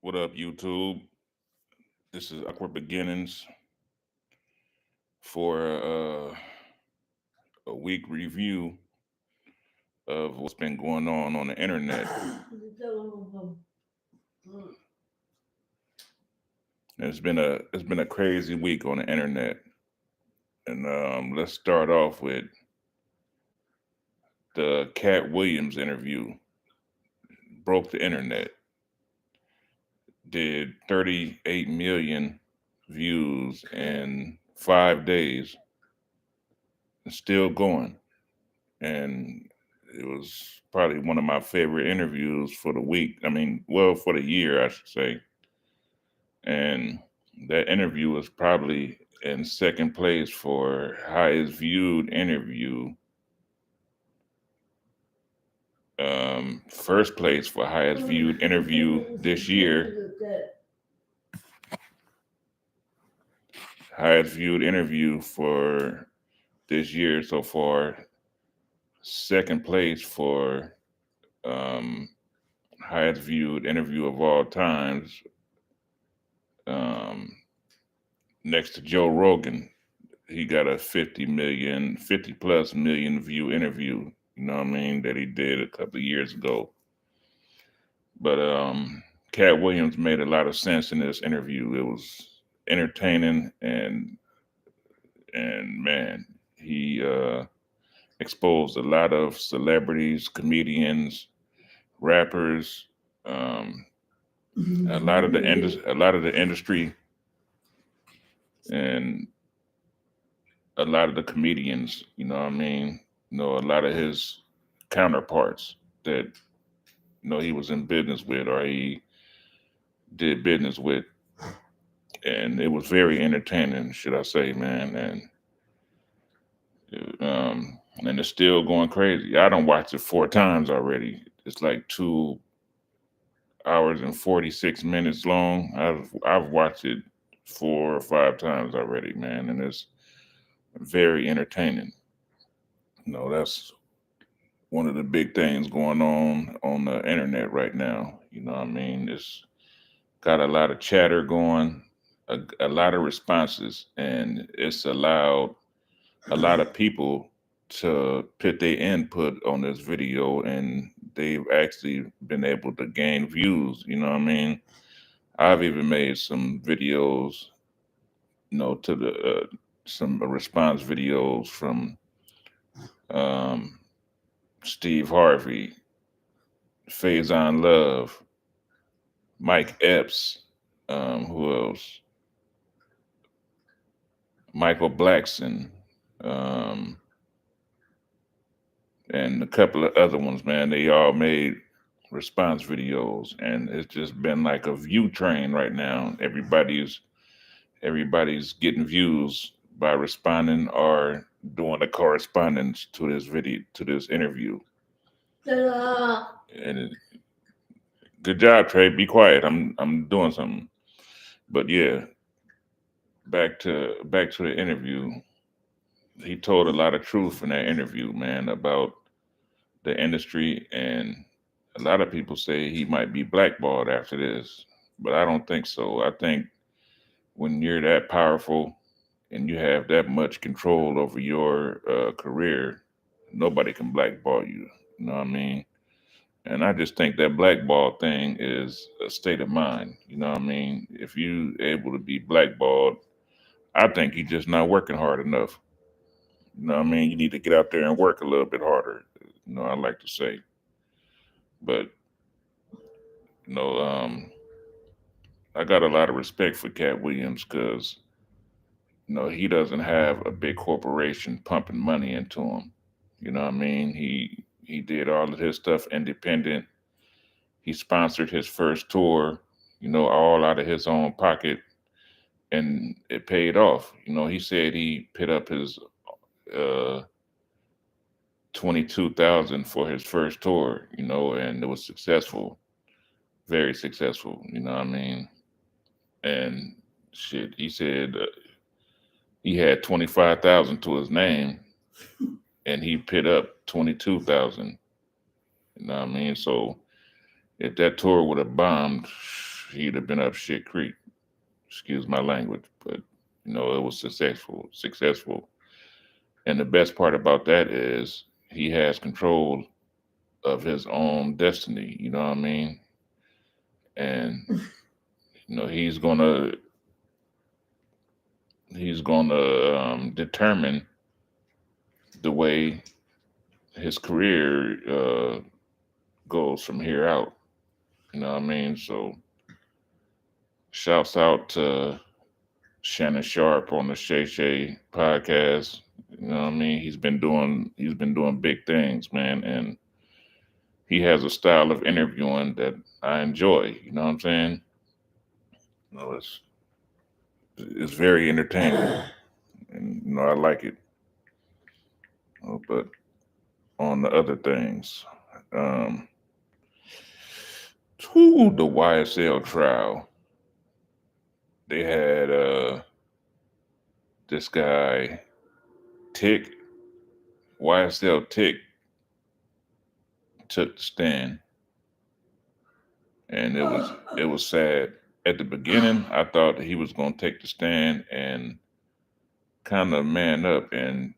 What up, YouTube? This is Awkward Beginnings for a week review of what's been going on the internet. It's been a crazy week on the internet, and let's start off with the Cat Williams interview. Broke the internet. Did 38 million views in 5 days. And still going. And it was probably one of my favorite interviews for the week. I mean, well, for the year, I should say. And that interview was probably in second place for highest viewed interview. First place for highest viewed interview this year. Highest viewed interview for this year so far. Second place for um, highest viewed interview of all times. Um, Next to Joe Rogan, he got a 50 plus million view interview, you know what I mean, that he did a couple of years ago. But Cat Williams made a lot of sense in this interview. It was entertaining and man, he exposed a lot of celebrities, comedians, rappers, um, a lot of the industry, and a lot of the comedians, you know what I mean? A lot of his counterparts that he was in business with or he did business with. And it was very entertaining, should I say, man. And it's still going crazy. I don't watch it 4 times already. It's like 2 hours and 46 minutes long. I've watched it 4 or 5 times already, man, and it's very entertaining. That's one of the big things going on the internet right now. You know what I mean? It's got a lot of chatter going, a lot of responses, and it's allowed a lot of people to put their input on this video, and they've actually been able to gain views. You know what I mean? I've even made some videos, to the some response videos from um, Steve Harvey, Faison Love, Mike Epps, who else? Michael Blackson, um, and a couple of other ones, man. They all made response videos, and it's just been like a view train right now. Everybody's getting views by responding or doing the correspondence to this video, to this interview. And good job, Trey. Be quiet. I'm doing something. But yeah, back to the interview. He told a lot of truth in that interview, man, about the industry, and a lot of people say he might be blackballed after this, but I don't think so. I think when you're that powerful and you have that much control over your career, nobody can blackball you. You know what I mean? And I just think that blackball thing is a state of mind. You know what I mean? If you able to be blackballed, I think you're just not working hard enough. You know what I mean? You need to get out there and work a little bit harder. I like to say. But you know, I got a lot of respect for Cat Williams because he doesn't have a big corporation pumping money into him. You know what I mean? He did all of his stuff independent. He sponsored his first tour, all out of his own pocket, and it paid off. He said he put up his uh 22,000 for his first tour, and it was successful, very successful. You know what I mean? And shit, he said he had 25,000 to his name, and he put up 22,000. You know what I mean? So if that tour would have bombed, he'd have been up shit creek. Excuse my language, but it was successful. And the best part about that is he has control of his own destiny. You know what I mean? And he's gonna determine the way his career goes from here out. You know what I mean? So shouts out to Shannon Sharp on the Shay Shay podcast. You know what I mean? He's been doing big things, man, and he has a style of interviewing that I enjoy. You know what I'm saying? It's very entertaining, and I like it. But on the other things, um, the YSL trial, they had this guy Tick YSL Tick took the stand, and it was sad. At the beginning, I thought he was going to take the stand and kind of man up and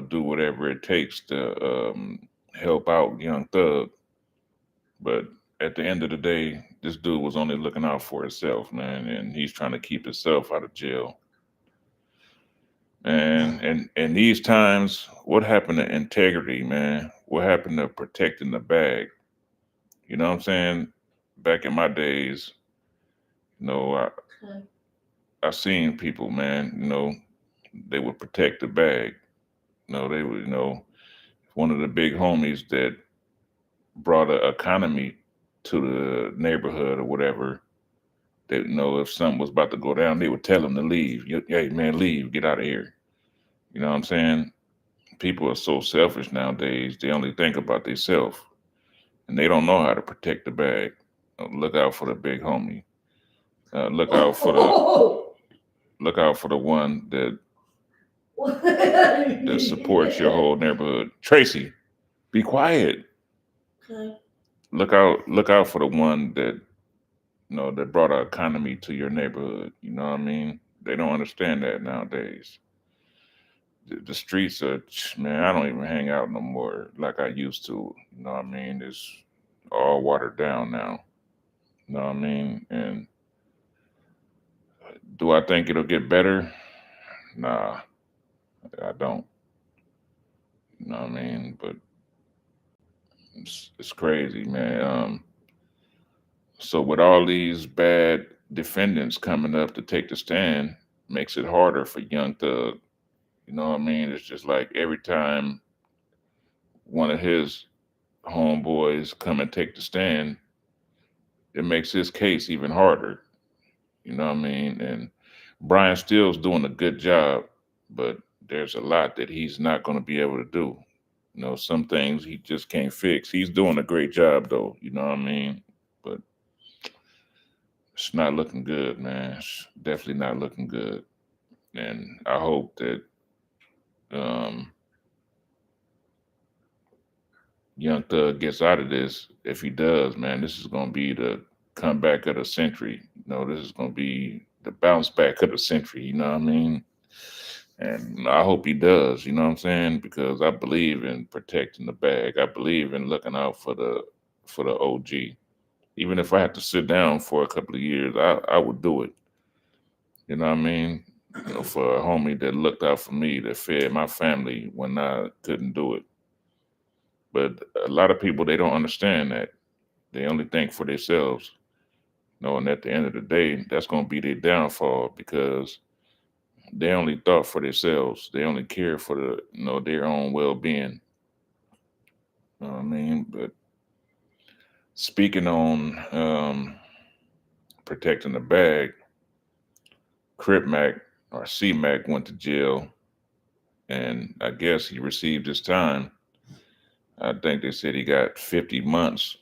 do whatever it takes to help out Young Thug. But at the end of the day, this dude was only looking out for himself, man, and he's trying to keep himself out of jail. And these times, what happened to integrity, man? What happened to protecting the bag? You know what I'm saying? Back in my days, you know, I I seen people, man, they would protect the bag. They would, one of the big homies that brought an economy to the neighborhood or whatever. They if something was about to go down, they would tell him to leave. Hey man, leave, get out of here. You know what I'm saying? People are so selfish nowadays. They only think about themselves, and they don't know how to protect the bag. Look out for the big homie. Look out for the one that supports your whole neighborhood. Tracy, be quiet. Okay. Look out for the one that that brought an economy to your neighborhood. You know what I mean? They don't understand that nowadays. The streets are, man, I don't even hang out no more like I used to. You know what I mean? It's all watered down now. You know what I mean? And do I think it'll get better? Nah, I don't. You know what I mean? But it's crazy, man. So with all these bad defendants coming up to take the stand, makes it harder for Young Thug. You know what I mean? It's just like every time one of his homeboys come and take the stand, it makes his case even harder. You know what I mean? And Brian Still's doing a good job, but there's a lot that he's not going to be able to do. Some things he just can't fix. He's doing a great job though, you know what I mean? But it's not looking good, man. It's definitely not looking good. And I hope that um, Young Thug gets out of this. If he does, man, this is going to be the comeback of the century. This is going to be the bounce back of the century. You know what I mean? And I hope he does. You know what I'm saying? Because I believe in protecting the bag. I believe in looking out for the OG. Even if I have to sit down for a couple of years, I would do it. You know what I mean? For a homie that looked out for me, that fed my family when I couldn't do it. But a lot of people, they don't understand that. They only think for themselves. And at the end of the day, that's going to be their downfall because they only thought for themselves. They only care for their own well-being. You know what I mean? But speaking on protecting the bag, Crip Mac or C Mac went to jail, and I guess he received his time. I think they said he got 50 months,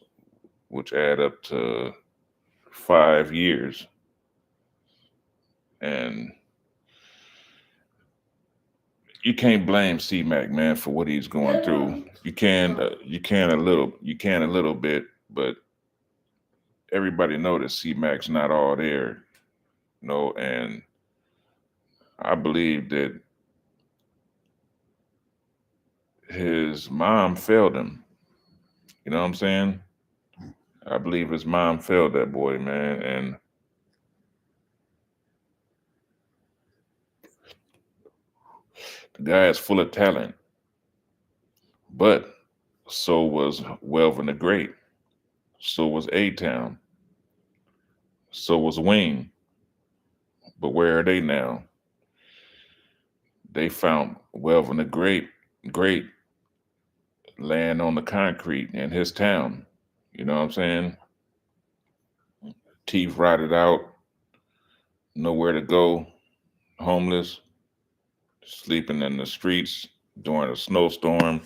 which add up to 5 years. And you can't blame C Mac, man, for what he's going through. You can a little bit, but everybody know that C-Mac's not all there, and I believe that his mom failed him. You know what I'm saying? I believe his mom failed that boy, man. And the guy is full of talent, but so was Welvin the Great. So was A-Town. So was Wayne. But where are they now? They found Welvin the Great laying on the concrete in his town. You know what I'm saying? Teeth rotted out, nowhere to go, homeless, sleeping in the streets during a snowstorm.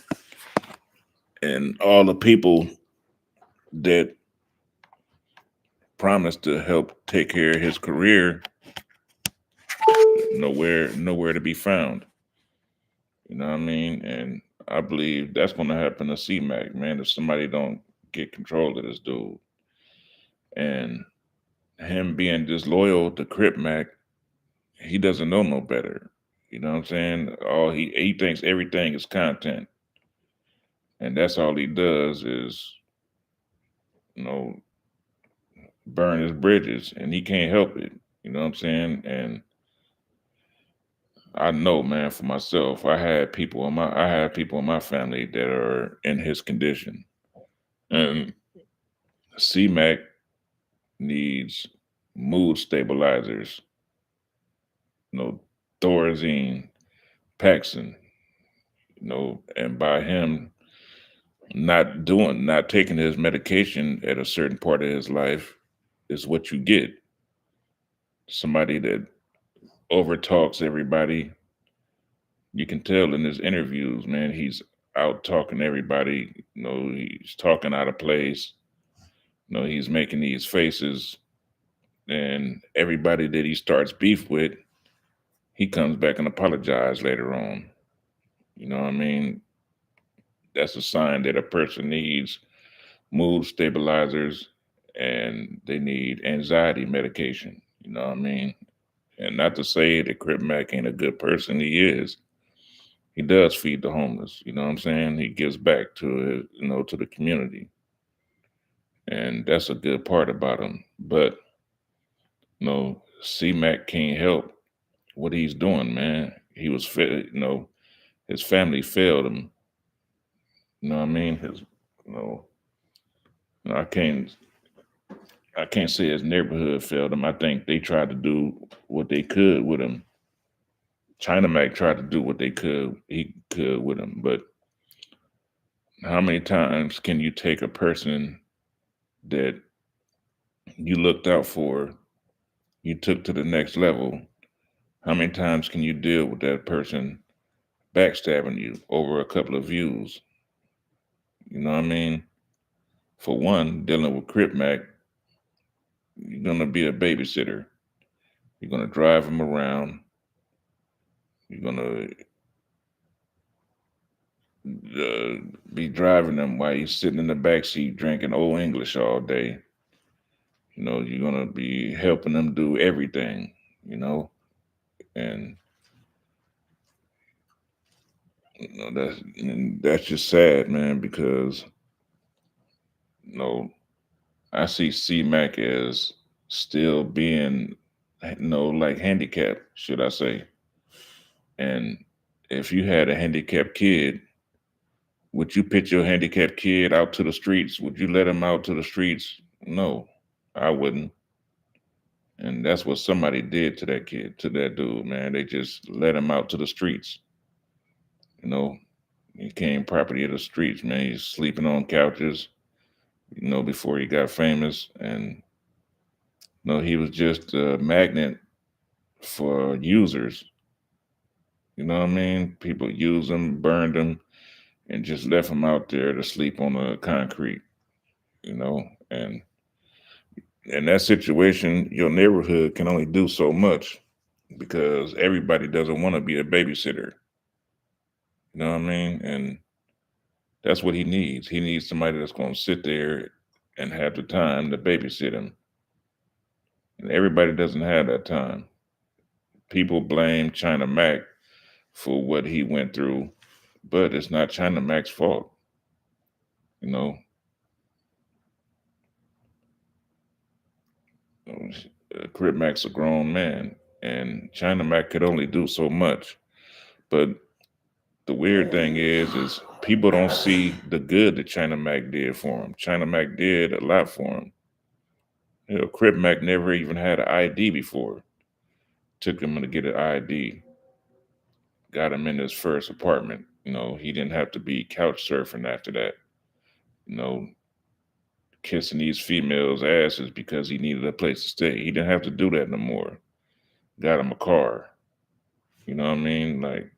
And all the people that promised to help take care of his career, nowhere to be found. You know what I mean? And I believe that's going to happen to C-Mac, man, if somebody don't get control of this dude. And him being disloyal to Crip Mac, he doesn't know no better. You know what I'm saying? All he thinks everything is content, and that's all he does is you know burn his bridges, and he can't help it. You know what I'm saying? And I know, man, for myself, I have people in my family that are in his condition, and C-Mac needs mood stabilizers, you know, Thorazine, Paxson, and by him not taking his medication at a certain part of his life is what you get. Somebody that overtalks everybody. You can tell in his interviews, man, he's out talking everybody. He's talking out of place. He's making these faces, and everybody that he starts beef with, he comes back and apologizes later on. You know what I mean? That's a sign that a person needs mood stabilizers and they need anxiety medication. You know what I mean? And not to say that Crip Mac ain't a good person, he is. He does feed the homeless. You know what I'm saying? He gives back to to the community, and that's a good part about him. But C-Mac can't help what he's doing, man. He was fit. His family failed him. You know what I mean? You know, I can't say his neighborhood failed him. I think they tried to do what they could with him. China Mac tried to do what he could with him, but how many times can you take a person that you looked out for, you took to the next level? How many times can you deal with that person backstabbing you over a couple of views? You know what I mean? For one, dealing with Crip Mac, you're gonna be a babysitter. You're gonna drive him around. You're gonna uh, be driving him while he's sitting in the back seat drinking Old English all day. You're gonna be helping them do everything. And that's just sad, man. Because you know I see C-Mac as still being like handicapped, should I say? And if you had a handicapped kid, would you put your handicapped kid out to the streets? Would you let him out to the streets? No, I wouldn't. And that's what somebody did to that kid, to that dude, man. They just let him out to the streets. You know, he came property of the streets, man. He's sleeping on couches, before he got famous. And, he was just a magnet for users. You know what I mean? People used him, burned him, and just left him out there to sleep on the concrete, and in that situation, your neighborhood can only do so much because everybody doesn't want to be a babysitter. You know what I mean? And that's what he needs. He needs somebody that's going to sit there and have the time to babysit him. And everybody doesn't have that time. People blame China Mac for what he went through, but it's not China Mac's fault. You know, Crip Mac's a grown man, and China Mac could only do so much. But the weird thing is people don't see the good that China Mac did for him. China Mac did a lot for him. Crip Mac never even had an ID before. Took him to get an ID. Got him in his first apartment. He didn't have to be couch surfing after that. You know, kissing these females' asses because he needed a place to stay. He didn't have to do that no more. Got him a car. You know what I mean? Like,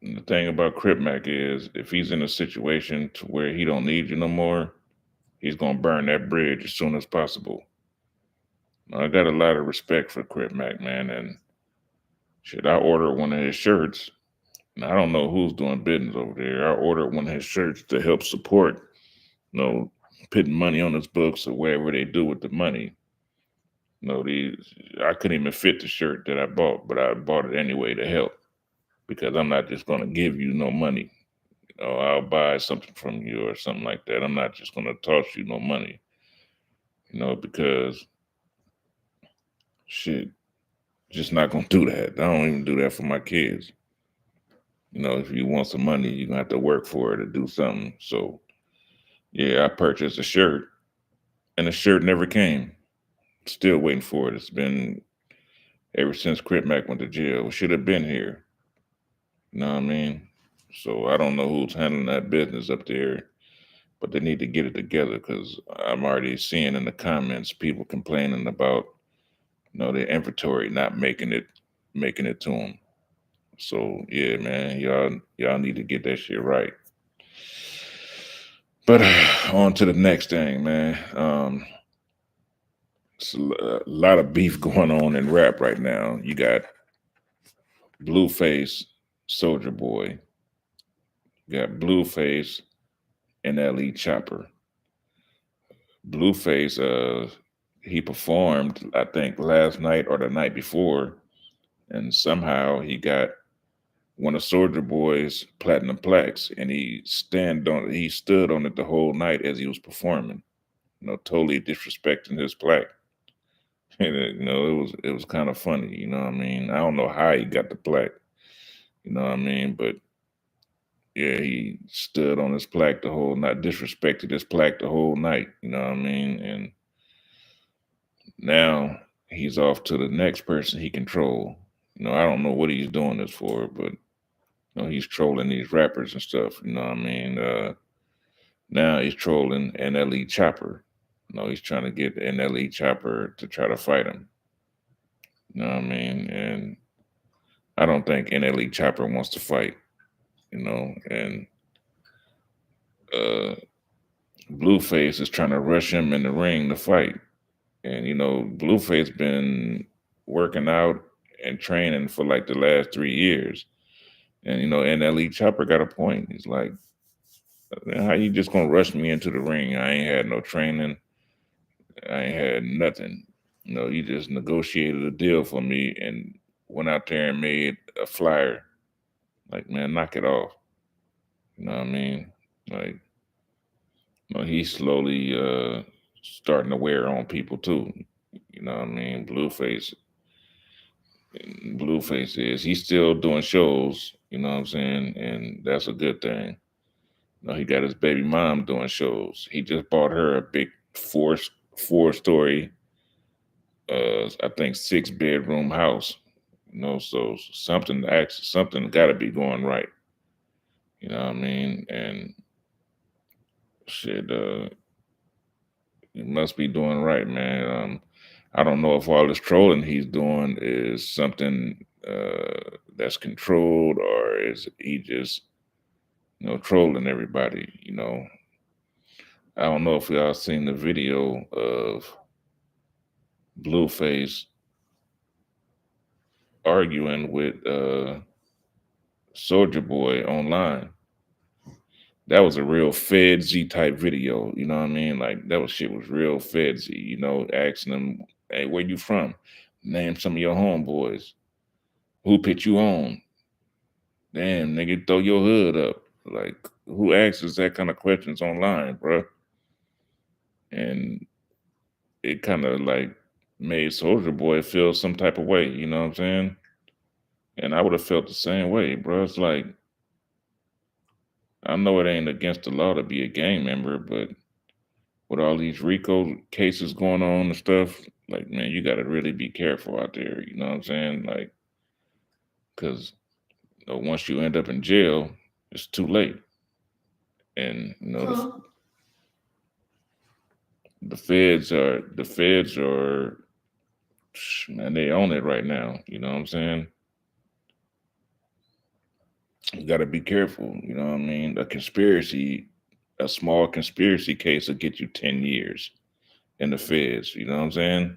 the thing about Crip Mac is if he's in a situation to where he don't need you no more, he's gonna burn that bridge as soon as possible. I got a lot of respect for Crip Mac, man, and shit, I ordered one of his shirts. And I don't know who's doing business over there. I ordered one of his shirts to help support, you know, putting money on his books or whatever they do with the money. These I couldn't even fit the shirt that I bought, but I bought it anyway to help because I'm not just gonna give you no money. I'll buy something from you or something like that. I'm not just gonna toss you no money, because shit, just not gonna do that. I don't even do that for my kids. If you want some money, you're gonna have to work for it to do something. So yeah, I purchased a shirt and the shirt never came. Still waiting for it. It's been ever since Crip Mac went to jail. It should have been here. You know what I mean? So I don't know who's handling that business up there, but they need to get it together because I'm already seeing in the comments people complaining about their inventory not making it to them. So yeah, man, y'all need to get that shit right. But on to the next thing, man. It's a lot of beef going on in rap right now. You got Blueface, Soldier Boy. You got Blueface and NLE Chopper. Blueface, he performed, I think, last night or the night before, and somehow he got one of Soldier Boy's platinum plaques, and he stood on it the whole night as he was performing. Totally disrespecting his plaque. And, it was kind of funny. You know what I mean? I don't know how he got the plaque. You know what I mean? But yeah, he stood on his plaque the whole night, disrespected his plaque the whole night. You know what I mean? And now he's off to the next person he control. I don't know what he's doing this for, but he's trolling these rappers and stuff. You know what I mean? Now he's trolling NLE Chopper. He's trying to get NLE Chopper to try to fight him. You know what I mean? And I don't think NLE Chopper wants to fight. And uh, Blueface is trying to rush him in the ring to fight. And Blueface been working out and training for like the last 3 years. And NLE Chopper got a point. He's like, how you just gonna rush me into the ring? I ain't had no training. I ain't had nothing. You just negotiated a deal for me and went out there and made a flyer. Like, man, knock it off. You know what I mean? Like, he's slowly starting to wear on people too. You know what I mean? Blueface is he's still doing shows, you know what I'm saying? And that's a good thing. He got his baby mom doing shows. He just bought her a big four story, I think 6-bedroom house. So something got to be going right. You know what I mean? And shit, he must be doing right, man. I don't know if all this trolling he's doing is something that's controlled or is he just trolling everybody. I don't know if y'all seen the video of Blueface arguing with Soldier Boy online. That was a real Fed-Z type video. You know what I mean? Like that was shit was real Fed-Z. You know, asking them, "Hey, where you from? Name some of your homeboys. Who put you on? Damn, nigga, throw your hood up." Like, who asks that kind of questions online, bro? And it kind of like made Soldier Boy feel some type of way. You know what I'm saying? And I would have felt the same way, bro. It's like I know it ain't against the law to be a gang member, but with all these RICO cases going on and stuff, like man, you got to really be careful out there. You know what I'm saying? Like, because once you end up in jail, it's too late. And the feds are man, they own it right now. You know what I'm saying? You got to be careful. You know what I mean? A small conspiracy case will get you 10 years in the feds. You know what I'm saying?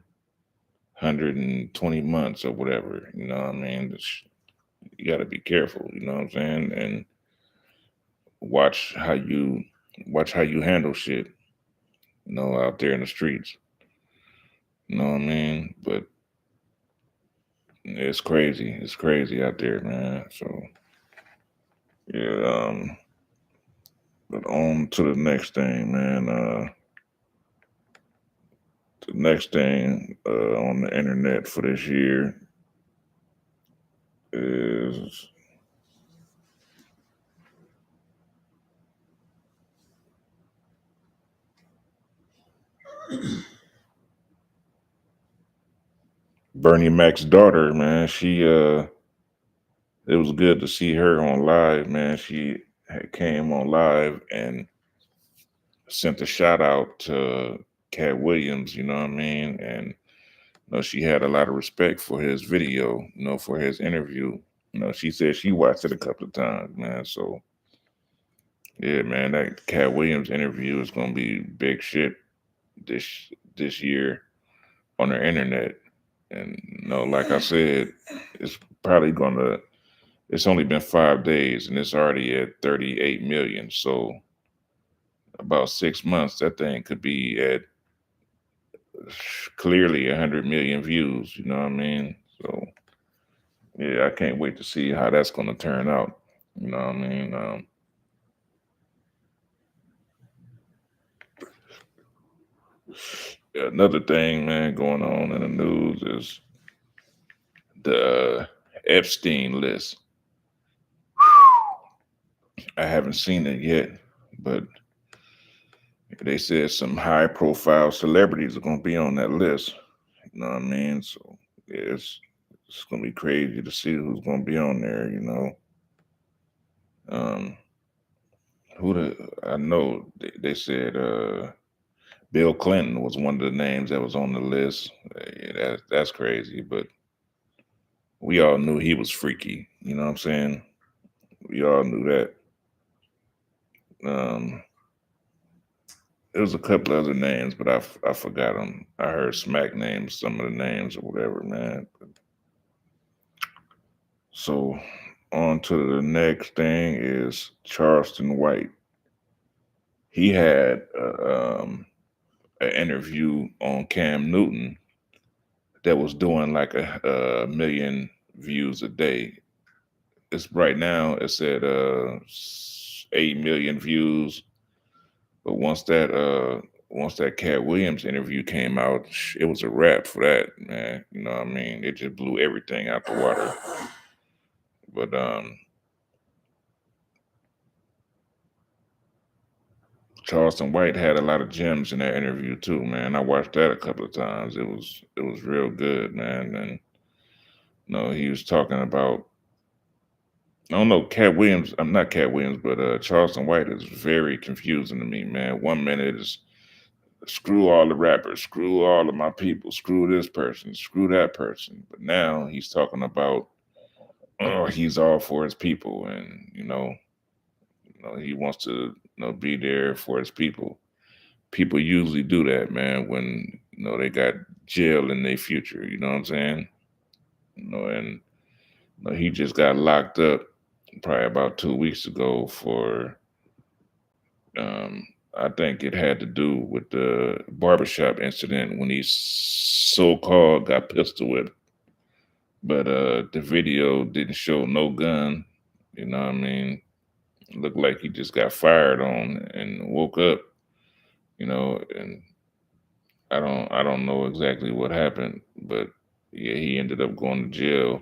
120 months or whatever. You know what I mean? You got to be careful. You know what I'm saying? And watch how you watch how you handle shit. Out there in the streets. You know what I mean? But it's crazy. It's crazy out there, man. So yeah. But on to the next thing, man. The next thing on the internet for this year is Bernie Mac's daughter, man. It was good to see her on live, man. She came on live and sent a shout out to Cat Williams, you know what I mean? And she had a lot of respect for his video, for his interview. She said she watched it a couple of times, man. So yeah, man, that Cat Williams interview is gonna be big shit this year on the internet. And like I said, it's probably gonna. It's only been 5 days, and it's already at 38 million. So about 6 months, that thing could be at clearly 100 million views. You know what I mean? So yeah, I can't wait to see how that's gonna turn out. You know what I mean? Another thing, man, going on in the news is the Epstein list. I haven't seen it yet, but they said some high profile celebrities are going to be on that list. You know what I mean? So yeah, it's going to be crazy to see who's going to be on there, Um, I know they said Bill Clinton was one of the names that was on the list. Yeah, that's crazy, but we all knew he was freaky. You know what I'm saying? We all knew that. Um, there was a couple other names, but I forgot them. I heard Smack names some of the names or whatever, man. So on to the next thing is Charleston White. He had an interview on Cam Newton that was doing like a million views a day. It's right now it's at 8 million views. But once that Cat Williams interview came out, it was a wrap for that, man. You know what I mean? It just blew everything out the water. But Charleston White had a lot of gems in that interview too, man. I watched that a couple of times. It was real good, man. And he was talking about I don't know, Cat Williams. I'm not Cat Williams, but Charleston White is very confusing to me, man. 1 minute is screw all the rappers, screw all of my people, screw this person, screw that person. But now he's talking about he's all for his people, and he wants to be there for his people. People usually do that, man, when they got jail in their future. You know what I'm saying? And he just got locked up probably about 2 weeks ago for I think it had to do with the barbershop incident when he so-called got pistol whipped. But the video didn't show no gun. You know what I mean? It looked like he just got fired on and woke up, and I don't know exactly what happened, but yeah, he ended up going to jail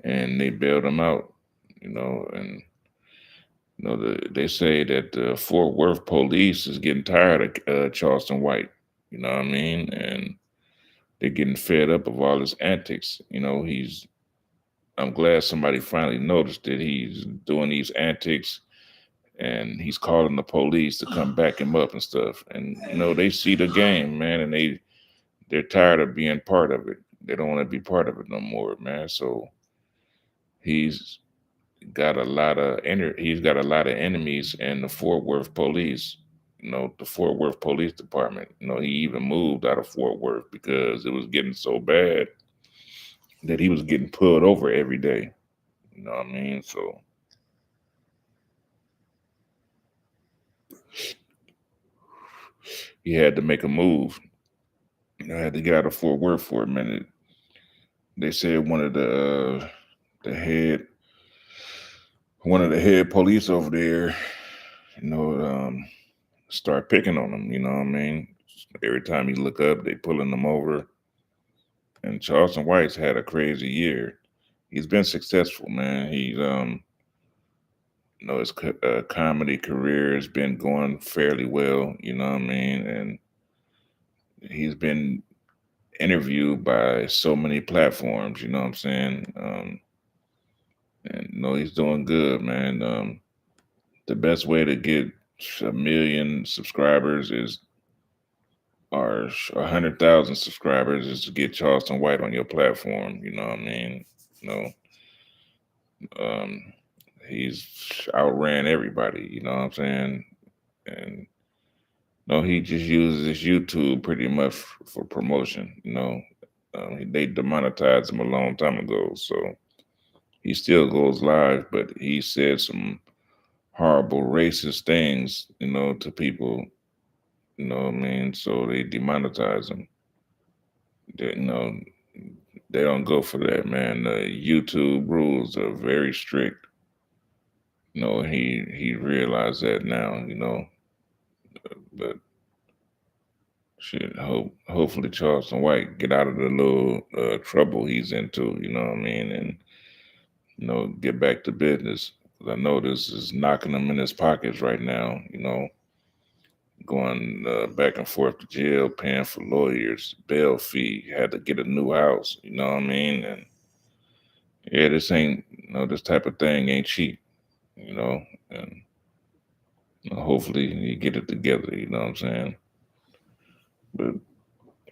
and they bailed him out, and they say that the Fort Worth police is getting tired of Charleston White, you know what I mean? And they're getting fed up of all his antics. I'm glad somebody finally noticed that he's doing these antics and he's calling the police to come back him up and stuff. And they see the game, man, and they're tired of being part of it. They don't want to be part of it no more, man. So he's he's got a lot of enemies in the Fort Worth police. The Fort Worth Police Department. He even moved out of Fort Worth because it was getting so bad that he was getting pulled over every day. You know what I mean? So he had to make a move. I had to get out of Fort Worth for a minute. They said the head one of the head police over there, you know, um, start picking on him. You know what I mean? Every time you look up, they pulling him over. And Charleston White's had a crazy year. He's been successful, man. His comedy career has been going fairly well. You know what I mean? And he's been interviewed by so many platforms. You know what I'm saying? And he's doing good, man. The best way to get 1 million subscribers or 100,000 subscribers is to get Charleston White on your platform. You know what I mean? You know, um, he's outran everybody. You know what I'm saying? And he just uses his YouTube pretty much for promotion. They demonetized him a long time ago, so he still goes live, but he said some horrible racist things, to people. You know what I mean? So they demonetize him. They, they don't go for that, man. The YouTube rules are very strict. He realized that now. But shit, hopefully Charleston White get out of the little trouble he's into. You know what I mean? And get back to business. 'Cause I know this is knocking him in his pockets right now. Going back and forth to jail, paying for lawyers, bail fee, had to get a new house. You know what I mean? And yeah, this ain't, this type of thing ain't cheap. And hopefully he get it together. You know what I'm saying? But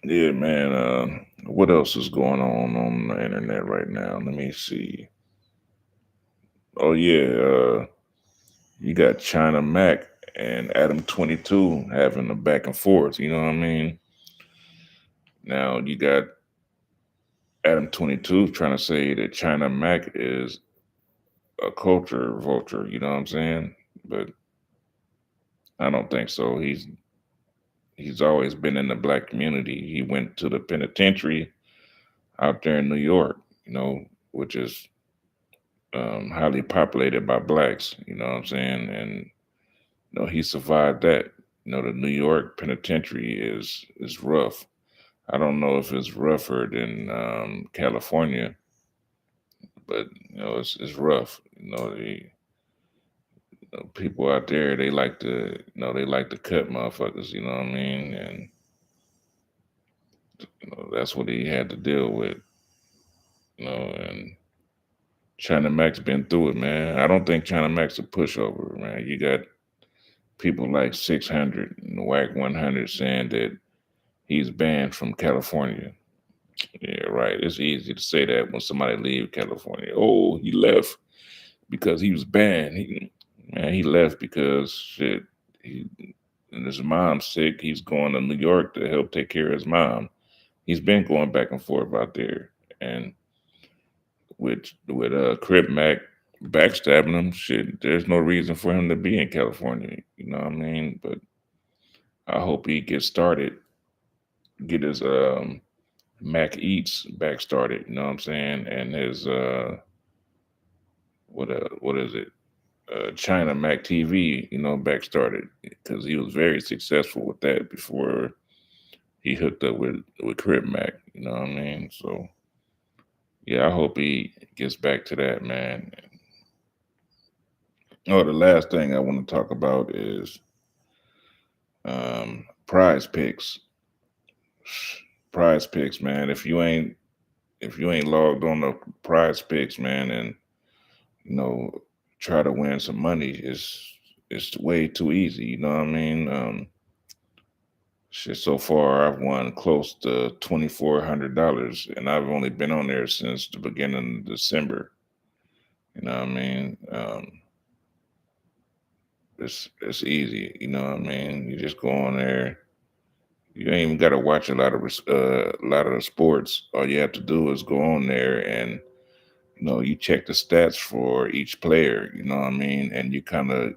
yeah, man. What else is going on the internet right now? Let me see. Oh yeah, you got China Mac and Adam 22 having a back and forth. You know what I mean? Now you got Adam 22 trying to say that China Mac is a culture vulture. You know what I'm saying? But I don't think so. He's always been in the black community. He went to the penitentiary out there in New York, which is highly populated by blacks. You know what I'm saying? And he survived that. The New York penitentiary is rough. I don't know if it's rougher than California, but it's rough. People out there they like to they like to cut motherfuckers. You know what I mean? And that's what he had to deal with. And China Mac's been through it, man. I don't think China Mac's a pushover, man. You got people like 600 and Whack 100 saying that he's banned from California. Yeah, right. It's easy to say that when somebody leave California. Oh, he left because he was banned. He left because shit. And his mom's sick. He's going to New York to help take care of his mom. He's been going back and forth out there, and with Crip Mac, backstabbing him. Shit, there's no reason for him to be in California. You know what I mean? But I hope he gets started, get his Mac Eats back started. You know what I'm saying? And his what is it? China Mac TV. You know, back started because he was very successful with that before he hooked up with Crib Mac. You know what I mean? So yeah, I hope he gets back to that, man. Oh, the last thing I want to talk about is Prize Picks. Prize Picks, man. If you ain't logged on to Prize Picks, man, and you know try to win some money, it's way too easy. You know what I mean? Shit, so far I've won close to $2,400, and I've only been on there since the beginning of December. You know what I mean? It's easy. You know what I mean? You just go on there. You ain't even got to watch a lot of the sports. All you have to do is go on there and you check the stats for each player. You know what I mean? And you kind of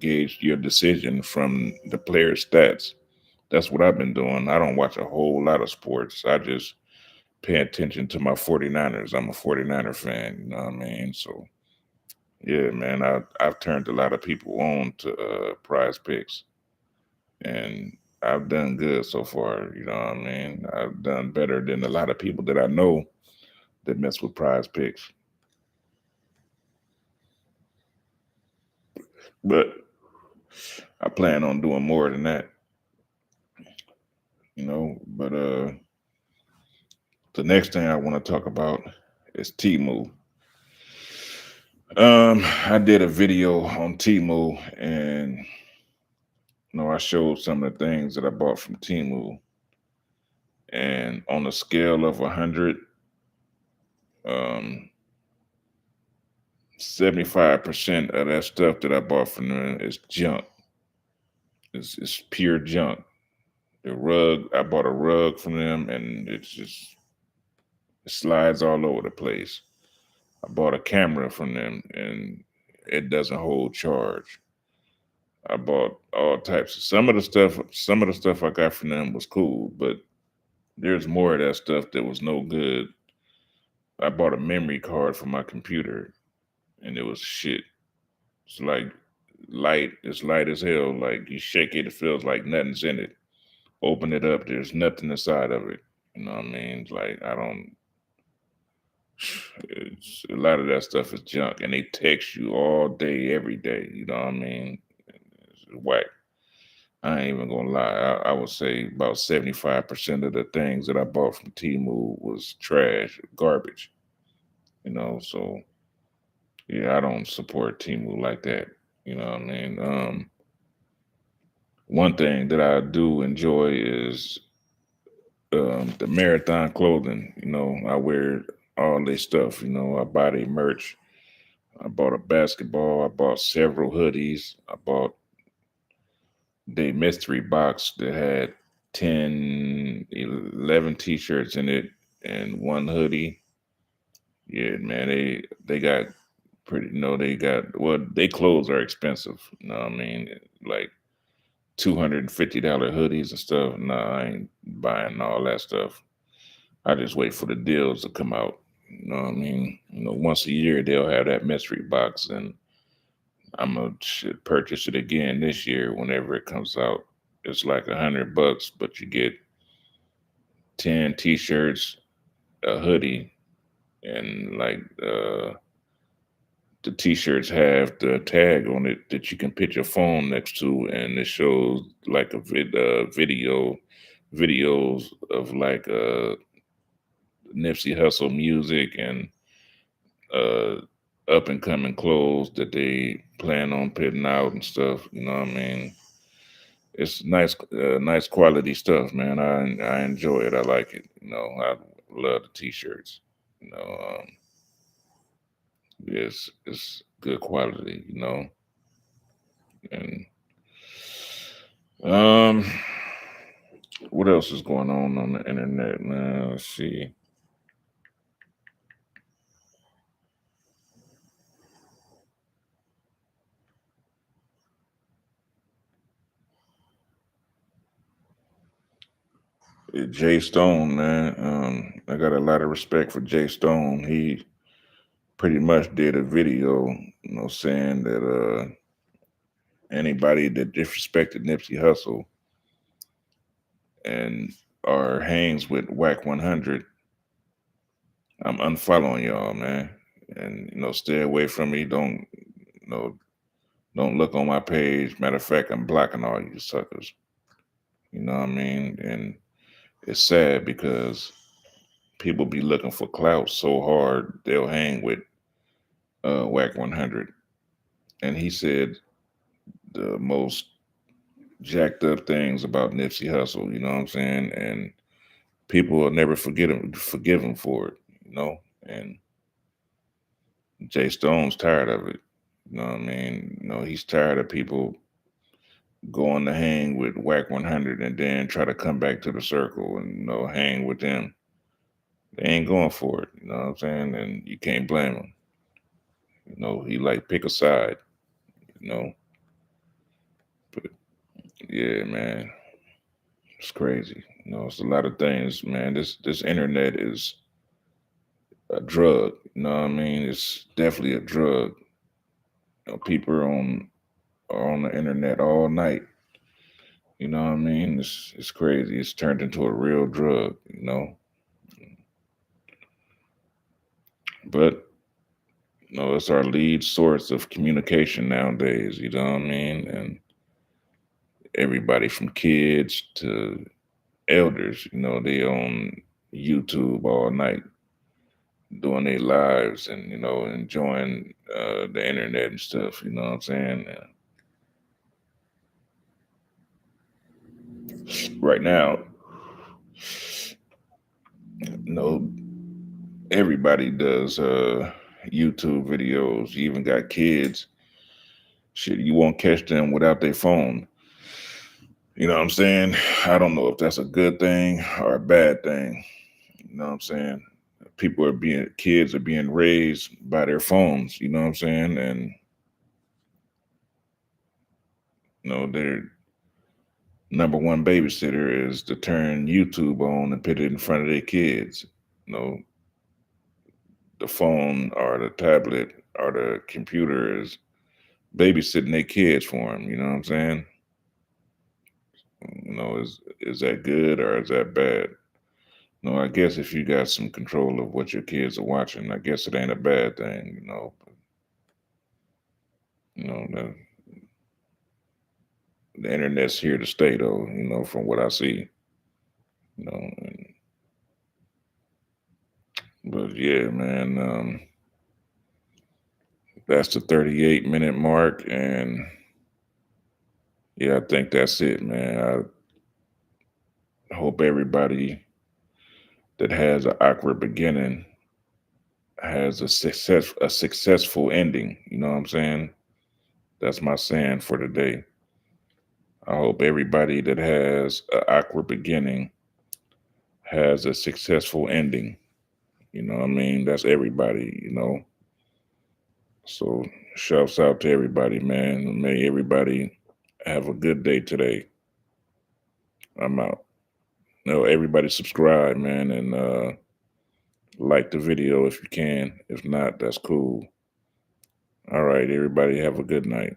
gauge your decision from the player stats. That's what I've been doing. I don't watch a whole lot of sports. I just pay attention to my 49ers. I'm a 49er fan, you know what I mean? So, yeah, man, I've turned a lot of people on to Prize Picks, and I've done good so far, you know what I mean? I've done better than a lot of people that I know that mess with Prize Picks. But I plan on doing more than that, but the next thing I want to talk about is Timu. I did a video on Timu, and I showed some of the things that I bought from Timu, and on a scale of 100, 75% of that stuff that I bought from them is junk. It's pure junk. The rug, I bought a rug from them, and it slides all over the place. I bought a camera from them, and it doesn't hold charge. I bought all types of some of the stuff I got from them was cool, but there's more of that stuff that was no good. I bought a memory card for my computer, and it was shit. It's like light. It's light as hell. Like you shake it, it feels like nothing's in it. Open it up, there's nothing inside of it. You know what I mean? It's like I don't. It's, a lot of that stuff is junk, and they text you all day, every day. You know what I mean? It's whack. I ain't even gonna lie. I would say about 75% of the things that I bought from Timu was trash, garbage. So yeah, I don't support Timu like that. You know what I mean? One thing that I do enjoy is the marathon clothing. I wear all this stuff. I buy their merch. I bought a basketball. I bought several hoodies. I bought the mystery box that had 10, 11 t-shirts in it and one hoodie. Yeah, man, they got pretty. They got well. They clothes are expensive. You know what I mean? Like $250 hoodies and stuff. Nah, I ain't buying all that stuff. I just wait for the deals to come out. You know what I mean? Once a year they'll have that mystery box, and I'm gonna should purchase it again this year whenever it comes out. It's like $100, but you get 10 t-shirts, a hoodie, and like the t-shirts have the tag on it that you can put your phone next to, and it shows like videos of like Nipsey Hussle music and uh up and coming clothes that they plan on putting out and stuff. You know what I mean? It's nice quality stuff, man. I enjoy it. I like it. I love the t-shirts. You know, it's good quality. And um, what else is going on the internet, man? Let's see. Jay Stone, man. I got a lot of respect for Jay Stone. He pretty much did a video, saying that anybody that disrespected Nipsey Hussle and or hangs with Whack 100, I'm unfollowing y'all, man. And stay away from me. Don't look on my page. Matter of fact, I'm blocking all you suckers. You know what I mean? And it's sad because people be looking for clout so hard they'll hang with Whack 100. And he said the most jacked up things about Nipsey Hussle, you know what I'm saying? And people will never forgive him for it. And Jay Stone's tired of it. You know what I mean? He's tired of people going to hang with Whack 100 and then try to come back to the circle and hang with them. They ain't going for it. You know what I'm saying? And you can't blame them. He like pick a side. But yeah, man, it's crazy. It's a lot of things, man. This internet is a drug. You know what I mean? It's definitely a drug. People are on the internet all night. You know what I mean? It's crazy. It's turned into a real drug. But it's our lead source of communication nowadays. You know what I mean? And everybody from kids to elders, they on YouTube all night doing their lives and enjoying the internet and stuff. You know what I'm saying? Right now, everybody does YouTube videos. You even got kids. Shit, you won't catch them without their phone. You know what I'm saying? I don't know if that's a good thing or a bad thing. You know what I'm saying? Kids are being raised by their phones. You know what I'm saying? And their number one babysitter is to turn YouTube on and put it in front of their kids. The phone or the tablet or the computer is babysitting their kids for them. You know what I'm saying? Is that good or is that bad? I guess if you got some control of what your kids are watching, I guess it ain't a bad thing. The internet's here to stay, though. From what I see. And, but yeah, man. That's the 38-minute mark, and yeah, I think that's it, man. I hope everybody that has an awkward beginning has a successful ending. You know what I'm saying? That's my saying for today. I hope everybody that has an awkward beginning has a successful ending. You know what I mean? That's everybody. So shouts out to everybody, man. May everybody have a good day today. I'm out. Everybody subscribe, man, and like the video if you can. If not, that's cool. All right, everybody have a good night.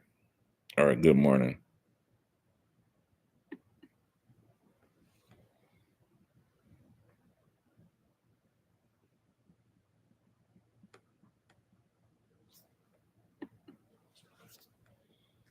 All right, good morning.